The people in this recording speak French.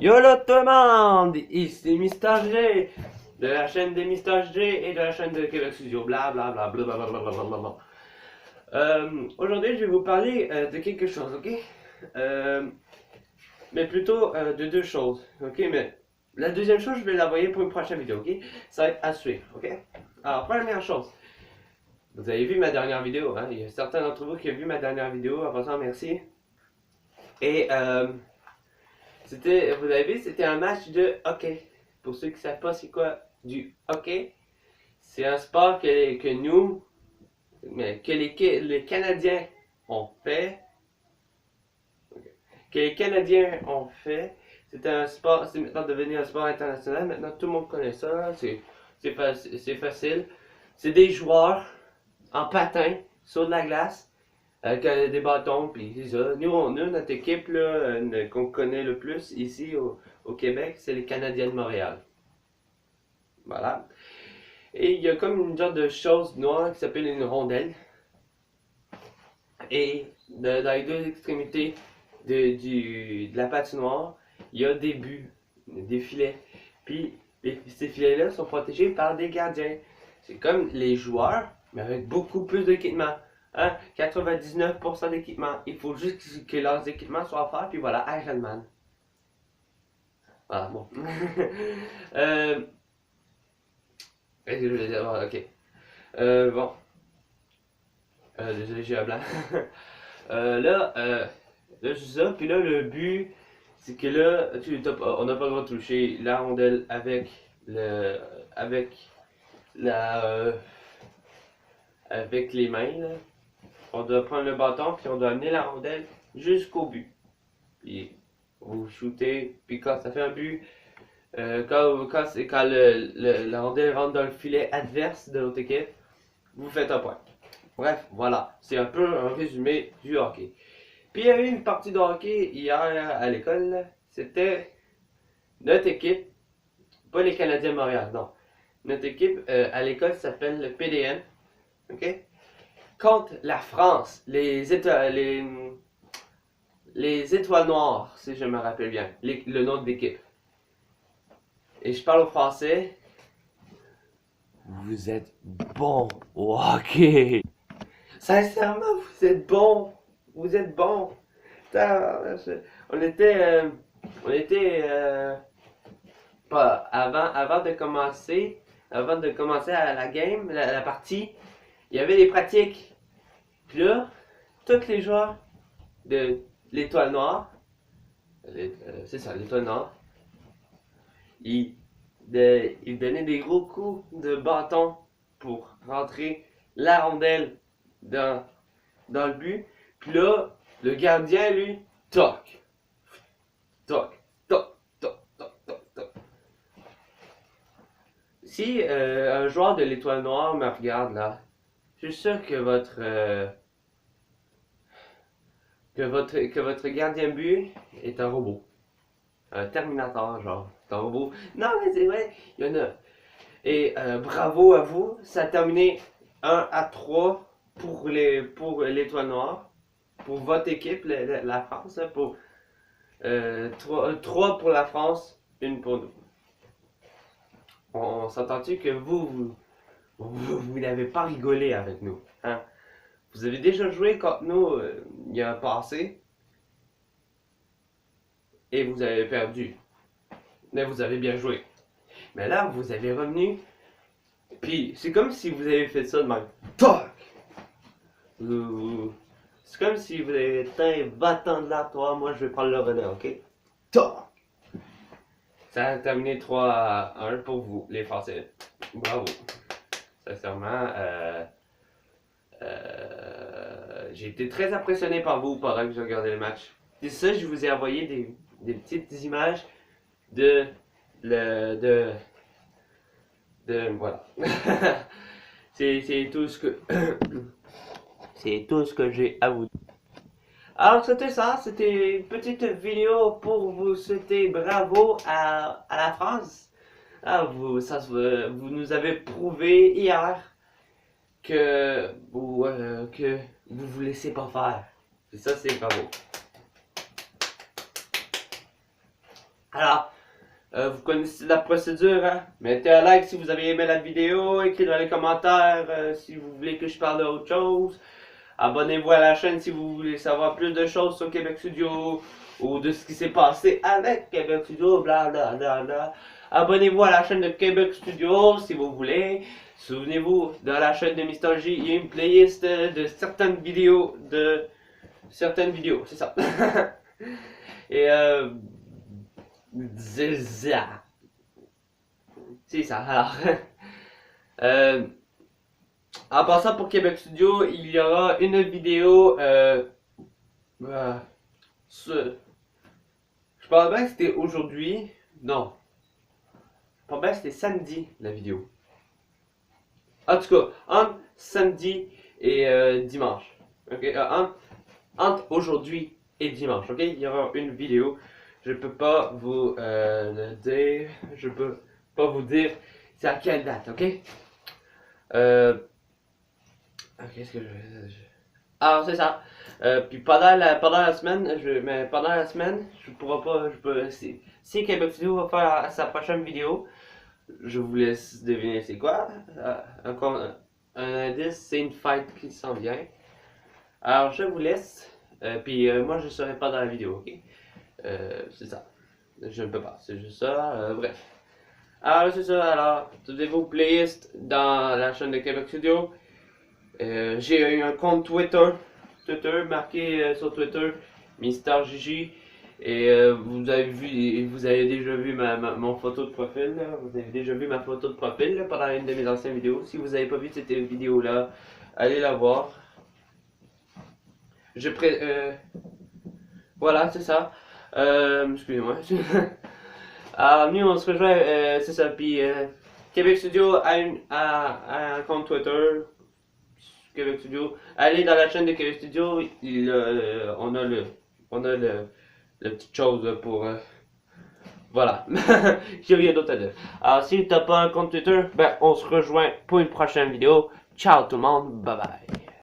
Yolo tout le monde! Ici Mister G de la chaîne des Mister G et de la chaîne de Québec Studio. Bla bla bla bla bla bla bla bla bla bla. Aujourd'hui, je vais vous parler de quelque chose, ok? Mais plutôt de deux choses, ok? Mais la deuxième chose, je vais l'envoyer pour une prochaine vidéo, ok? Ça va être à suivre, ok? Alors, première chose, vous avez vu ma dernière vidéo, hein? Il y a certains d'entre vous qui ont vu ma dernière vidéo, en passant, merci. Et vous avez vu, c'était un match de hockey. Pour ceux qui ne savent pas c'est quoi du hockey, c'est un sport que nous, mais que les Canadiens ont fait. Que les Canadiens ont fait. C'est un sport, c'est maintenant devenu un sport international. Maintenant, tout le monde connaît ça. C'est facile. C'est des joueurs en patin sur de la glace avec des bâtons, puis c'est ça. Nous, notre équipe qu'on connaît le plus ici au Québec, c'est les Canadiens de Montréal. Voilà. Et il y a comme une genre de chose noire qui s'appelle une rondelle. Et dans les deux extrémités de la patinoire, il y a des buts, des filets. Puis ces filets-là sont protégés par des gardiens. C'est comme les joueurs, mais avec beaucoup plus d'équipement. Hein? 99% d'équipement. Il faut juste que leurs équipements soient forts, puis voilà, Iron Man. Voilà, bon. Qu'est-ce que je voulais dire? Ah, ok. Bon. Désolé, j'ai un blanc. Là, c'est ça. Puis là, le but, c'est que là, on n'a pas le droit de toucher la rondelle avec la, avec les mains, là. On doit prendre le bâton, puis on doit amener la rondelle jusqu'au but. Puis vous shootez, puis quand ça fait un but, quand la rondelle rentre dans le filet adverse de l'autre équipe, vous faites un point. Bref, voilà. C'est un peu un résumé du hockey. Puis il y a eu une partie de hockey hier à l'école. C'était notre équipe, pas les Canadiens de Montréal, non. Notre équipe à l'école s'appelle le PDN, ok? Contre la France, les étoiles noires, si je me rappelle bien, le nom de l'équipe. Et je parle au français. Vous êtes bon au hockey. Sincèrement, vous êtes bon. Vous êtes bon. Putain, on était pas avant de commencer à la game, la partie, il y avait des pratiques. Puis là, tous les joueurs de l'étoile noire, c'est ça, l'étoile noire, ils, ils donnaient des gros coups de bâton pour rentrer la rondelle dans le but. Puis là, le gardien, lui, toc, toc, toc, toc, toc, toc, toc. Si un joueur de l'étoile noire me regarde là, je suis sûr que votre gardien but est un robot. Un Terminator, genre. C'est un robot. Non, mais c'est vrai, il y en a. Et bravo à vous, ça a terminé 1-3 pour l'étoile noire. Pour votre équipe, la France, hein, pour 3 pour la France, 1 pour nous. On s'entend-tu que vous n'avez pas rigolé avec nous, hein? Vous avez déjà joué contre nous il y a un passé et vous avez perdu. Mais vous avez bien joué. Mais là, vous avez revenu, puis c'est comme si vous avez fait ça de même. Toc! C'est comme si vous avez été va-t'en de là, toi, moi je vais prendre le relais, ok? Toc! Ça a terminé 3-1 pour vous, les Français. Bravo. Sincèrement, j'ai été très impressionné par vous pendant que j'ai regardé le match. C'est ça, je vous ai envoyé des petites images de voilà. C'est tout ce que c'est tout ce que j'ai à vous dire. Alors c'était ça, c'était une petite vidéo pour vous souhaiter bravo à la France. Ah, vous nous avez prouvé hier que vous laissez pas faire. Et ça, c'est bravo. Alors, vous connaissez la procédure, hein? Mettez un like si vous avez aimé la vidéo, écrivez dans les commentaires si vous voulez que je parle d'autre chose. Abonnez-vous à la chaîne si vous voulez savoir plus de choses sur Québec Studio ou de ce qui s'est passé avec Québec Studio, bla bla bla bla. Abonnez-vous à la chaîne de Québec Studio si vous voulez. Souvenez-vous, dans la chaîne de Mister J, il y a une playlist de certaines vidéos, c'est ça. Et c'est ça, alors. En passant pour Québec Studio, il y aura une vidéo. Je pense bien que c'était aujourd'hui. Non. Je pense bien que c'était samedi la vidéo. En tout cas, entre samedi et dimanche. Ok, entre aujourd'hui et dimanche. Ok, il y aura une vidéo. Je peux pas vous le dire. Je peux pas vous dire c'est à quelle date. Ok. Qu'est-ce que je... Alors c'est ça. Puis pendant la semaine, pendant la semaine, je pourrais pas, si Québec Studio va faire sa prochaine vidéo, je vous laisse deviner c'est quoi. Encore un indice, c'est une fight qui s'en vient. Alors je vous laisse. Puis moi je serai pas dans la vidéo, ok? C'est ça. Je ne peux pas, c'est juste ça. Bref. Alors c'est ça. Alors, toutes vos playlists dans la chaîne de Québec Studio. J'ai eu un compte Twitter marqué sur Twitter, Mister Gigi, et vous avez déjà vu mon photo de profil, là. Vous avez déjà vu ma photo de profil là, pendant une de mes anciennes vidéos. Si vous n'avez pas vu cette vidéo là, allez la voir. Voilà, c'est ça. Excusez-moi. Alors nous on se rejoint, c'est ça. Puis Québec Studio a un compte Twitter. Québec Studio. Allez dans la chaîne de Québec Studio, on a le petite chose pour voilà. J'ai rien d'autre à dire. Alors si t'as pas un compte Twitter, ben on se rejoint pour une prochaine vidéo. Ciao tout le monde, bye bye.